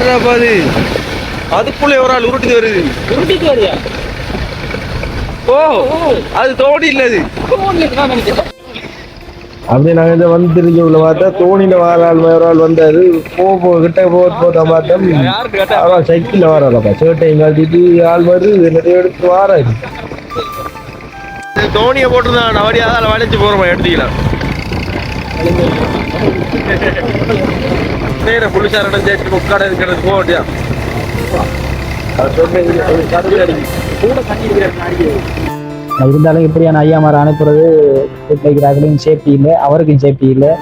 ஆடுறாப்பாது அதுக்குள்ளே ஒரு ஆள் உருட்டிட்டு வருது. உருட்டிட்டு வருது. ஓ அது தோணி இல்ல, அது அப்படி நாங்க இதை வந்துருக்க உள்ள பார்த்தா தோணியில வார ஆள் ஒரு ஆள் வந்தாரு. கிட்ட போதா பார்த்தா சைக்கிள்ல வாராப்பா சேட்டை காட்டிட்டு ஆள் வருது நிறைய எடுத்து வாராது. தோணியை போட்டுருந்தான் அவடியா அதில் வளைச்சு போறோமா எடுத்துக்கலாம். நேரம் புளிசாரணம் சேர்த்து முக்காடை இருக்கிறது போட்டியா இருந்தாலும் இப்படியான ஐயாமாரை அனுப்புறது வைக்கிறார்களும் சேஃப்டி இல்லை, அவருக்கும் சேஃப்டி இல்லை.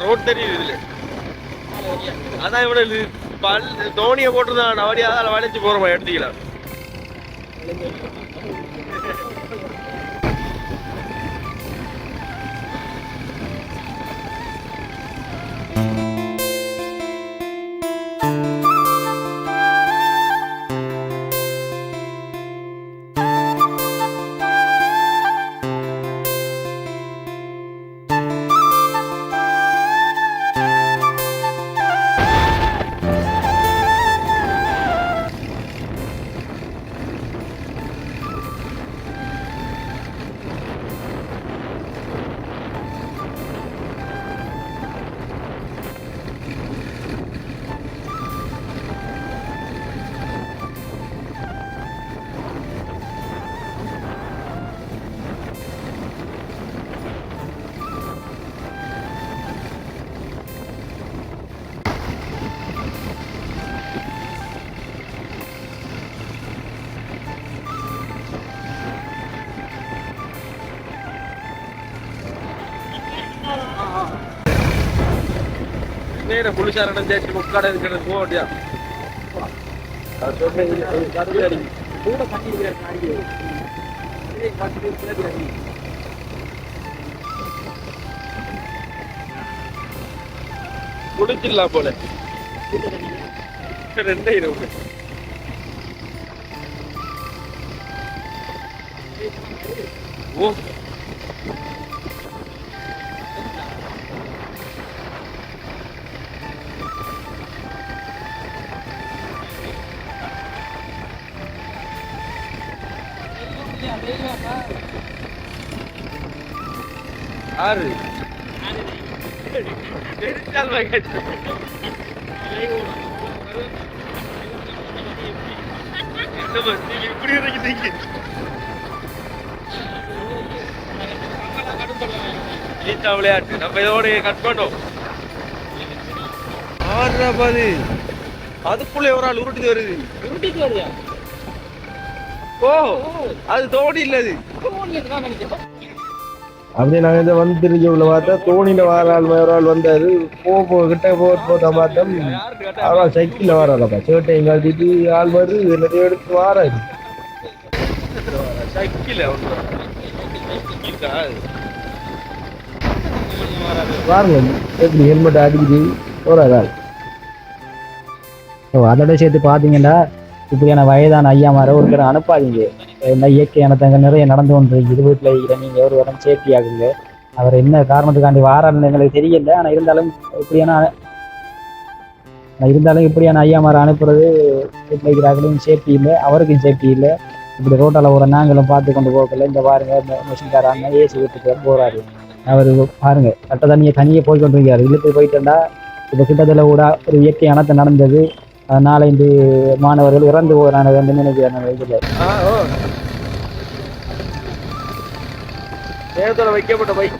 ரோட் தெரியுது இதுல. அதான் இவ்வளவு தோணியை போட்டுருந்தான் அவடியா அதில் வளைச்சு போறோமா எடுத்துக்கலாம். நேரம் புளிசாரணம் சேர்த்து முக்காடை இருக்கிறது போட்டியா குடிச்சிடலாம் போல. 2000 ஓ ஆறு இப்படி இருக்கு விளையாட்டு. நம்ம இதோட கட் பண்ணோம். ஆடுறாப்பாது அதுக்குள்ளே ஒரு ஆள் உருட்டிட்டு வருது. உருட்டிட்டு வருது. ஓ அது தோணி இல்ல, அது அப்படி நாங்க இதை வந்துருக்க உள்ள பார்த்தா தோணியில வார ஆள் ஒரு ஆள் வந்தாரு. கிட்ட போதா பார்த்தா சைக்கிள்ல வாராப்பா சேட்டை காட்டிட்டு ஆள் வருது நிறைய எடுத்து வாராது. சைக்கிள் பாருங்க எப்படி ஹெல்மெட் அடிக்குது போறாதா. அதோட சேர்த்து பார்த்தீங்கன்னா இப்படியான வயதான ஐயாமாரை ஒரு தடவை அனுப்பாதீங்க. என்ன இயற்கையான தங்க நிறைய நடந்து கொண்டு இது வீட்டில் நீங்கள் ஒரு இடம் சேஃப்டி ஆகுங்க. அவர் என்ன காரணத்துக்காண்டி வாரான்னு எங்களுக்கு தெரியல. ஆனால் இருந்தாலும் இப்படியான ஐயாமாரை அனுப்புறது வைக்கிறார்களும் சேஃப்டி இல்லை, அவருக்கும் சேஃப்டி இல்லை. இப்படி ரோட்டால் ஒரு நாங்களும் பார்த்து கொண்டு போகல. இந்த பாருங்க மிஷின்காராங்க ஏசி வீட்டுக்கு போறாரு. அவர் பாருங்க கட்ட தனியே போய் கொண்டிருக்காரு. இழுத்து போயிட்டா இப்போ கிட்டத்தில் கூட ஒரு இயற்கையானத்தை நடந்தது. அதனால இந்த மாணவர்கள் இறந்து போகிறாங்க என்று நினைக்கிறேன். வைக்கப்பட்ட பைக்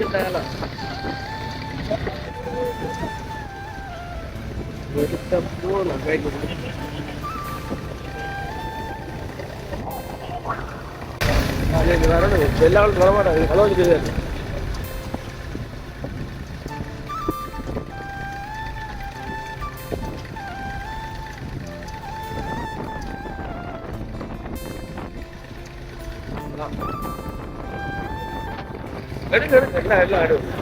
வரமாட்டாங்க. எடுங்க எடுங்க எல்லாம் எல்லாம் எடுங்க